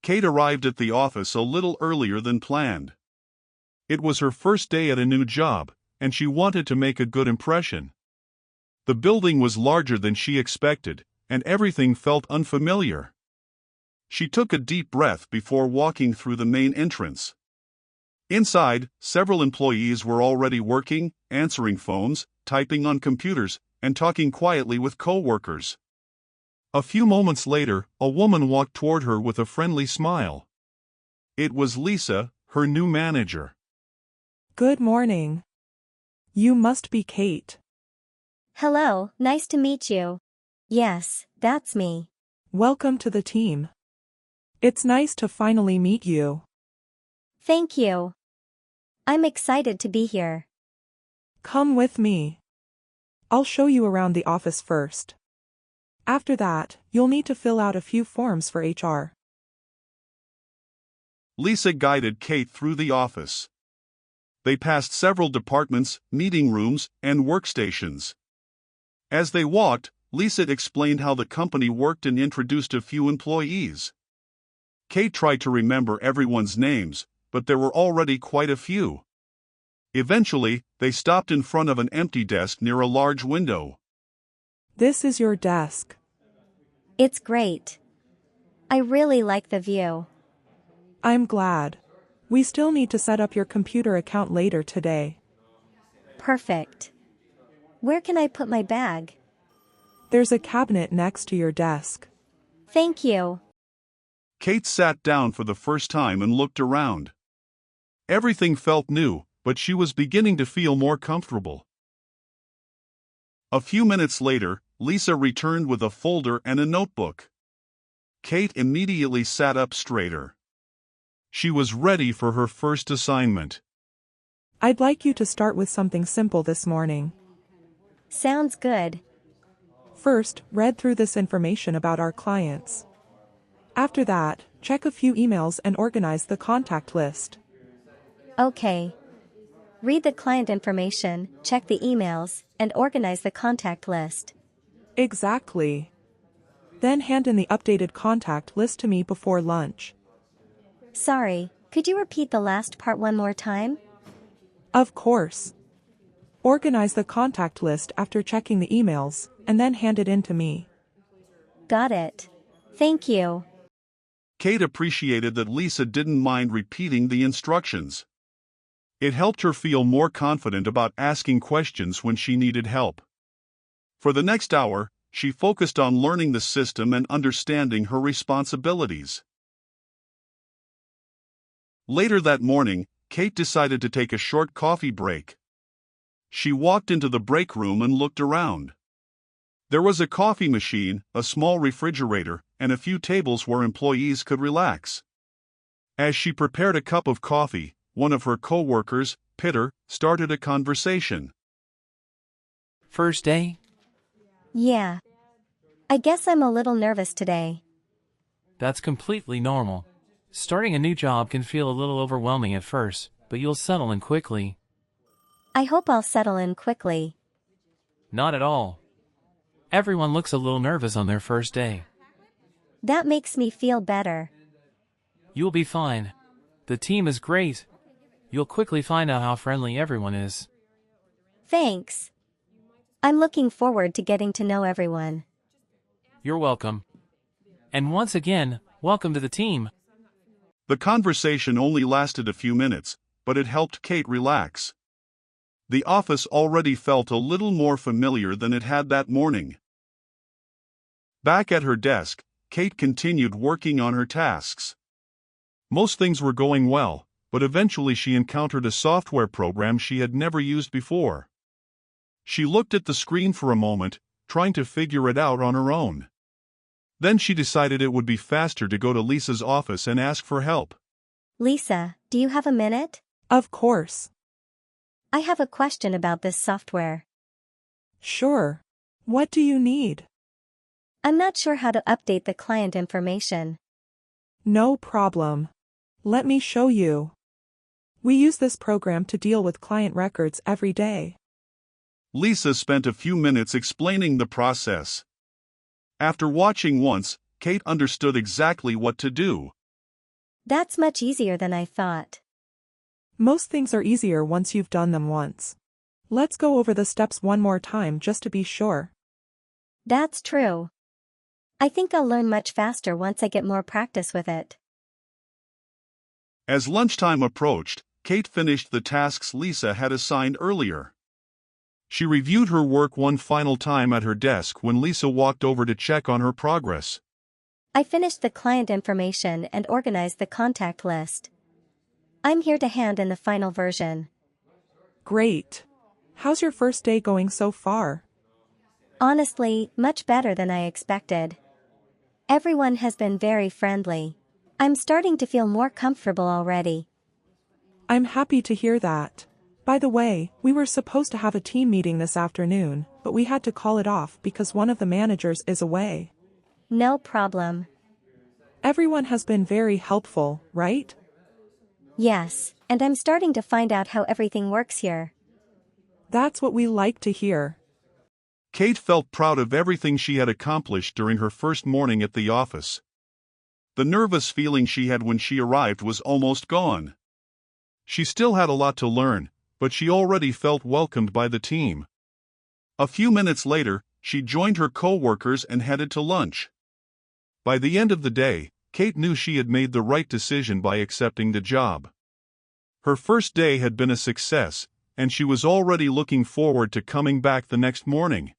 Kate arrived at the office a little earlier than planned. It was her first day at a new job, and she wanted to make a good impression. The building was larger than she expected, and everything felt unfamiliar. She took a deep breath before walking through the main entrance. Inside, several employees were already working, answering phones, typing on computers, and talking quietly with coworkers. A few moments later, a woman walked toward her with a friendly smile. It was Lisa, her new manager. Good morning. You must be Kate. Hello, nice to meet you. Yes, that's me. Welcome to the team. It's nice to finally meet you. Thank you. I'm excited to be here. Come with me. I'll show you around the office first. After that, you'll need to fill out a few forms for HR. Lisa guided Kate through the office. They passed several departments, meeting rooms, and workstations. As they walked, Lisa explained how the company worked and introduced a few employees. Kate tried to remember everyone's names, but there were already quite a few. Eventually, they stopped in front of an empty desk near a large window. This is your desk. It's great. I really like the view. I'm glad. We still need to set up your computer account later today. Perfect. Where can I put my bag? There's a cabinet next to your desk. Thank you. Kate sat down for the first time and looked around. Everything felt new, but she was beginning to feel more comfortable. A few minutes later, Lisa returned with a folder and a notebook. Kate immediately sat up straighter. She was ready for her first assignment. I'd like you to start with something simple this morning. Sounds good. First, read through this information about our clients. After that, check a few emails and organize the contact list. Okay. Read the client information, check the emails, and organize the contact list. Exactly. Then hand in the updated contact list to me before lunch. Sorry, could you repeat the last part one more time? Of course. Organize the contact list after checking the emails, and then hand it in to me. Got it. Thank you. Kate appreciated that Lisa didn't mind repeating the instructions. It helped her feel more confident about asking questions when she needed help. For the next hour, she focused on learning the system and understanding her responsibilities. Later that morning, Kate decided to take a short coffee break. She walked into the break room and looked around. There was a coffee machine, a small refrigerator, and a few tables where employees could relax. As she prepared a cup of coffee, one of her coworkers, Peter, started a conversation. First day? Yeah. I guess I'm a little nervous today. That's completely normal. Starting a new job can feel a little overwhelming at first, but you'll settle in quickly. I hope I'll settle in quickly. Not at all. Everyone looks a little nervous on their first day. That makes me feel better. You'll be fine. The team is great. You'll quickly find out how friendly everyone is. Thanks. I'm looking forward to getting to know everyone. You're welcome. And once again, welcome to the team. The conversation only lasted a few minutes, but it helped Kate relax. The office already felt a little more familiar than it had that morning. Back at her desk, Kate continued working on her tasks. Most things were going well, but eventually she encountered a software program she had never used before. She looked at the screen for a moment, trying to figure it out on her own. Then she decided it would be faster to go to Lisa's office and ask for help. Lisa, do you have a minute? Of course. I have a question about this software. Sure. What do you need? I'm not sure how to update the client information. No problem. Let me show you. We use this program to deal with client records every day. Lisa spent a few minutes explaining the process. After watching once, Kate understood exactly what to do. That's much easier than I thought. Most things are easier once you've done them once. Let's go over the steps one more time just to be sure. That's true. I think I'll learn much faster once I get more practice with it. As lunchtime approached, Kate finished the tasks Lisa had assigned earlier. She reviewed her work one final time at her desk when Lisa walked over to check on her progress. I finished the client information and organized the contact list. I'm here to hand in the final version. Great. How's your first day going so far? Honestly, much better than I expected. Everyone has been very friendly. I'm starting to feel more comfortable already. I'm happy to hear that. By the way, we were supposed to have a team meeting this afternoon, but we had to call it off because one of the managers is away. No problem. Everyone has been very helpful, right? Yes, and I'm starting to find out how everything works here. That's what we like to hear. Kate felt proud of everything she had accomplished during her first morning at the office. The nervous feeling she had when she arrived was almost gone. She still had a lot to learn, but she already felt welcomed by the team. A few minutes later, she joined her coworkers and headed to lunch. By the end of the day, Kate knew she had made the right decision by accepting the job. Her first day had been a success, and she was already looking forward to coming back the next morning.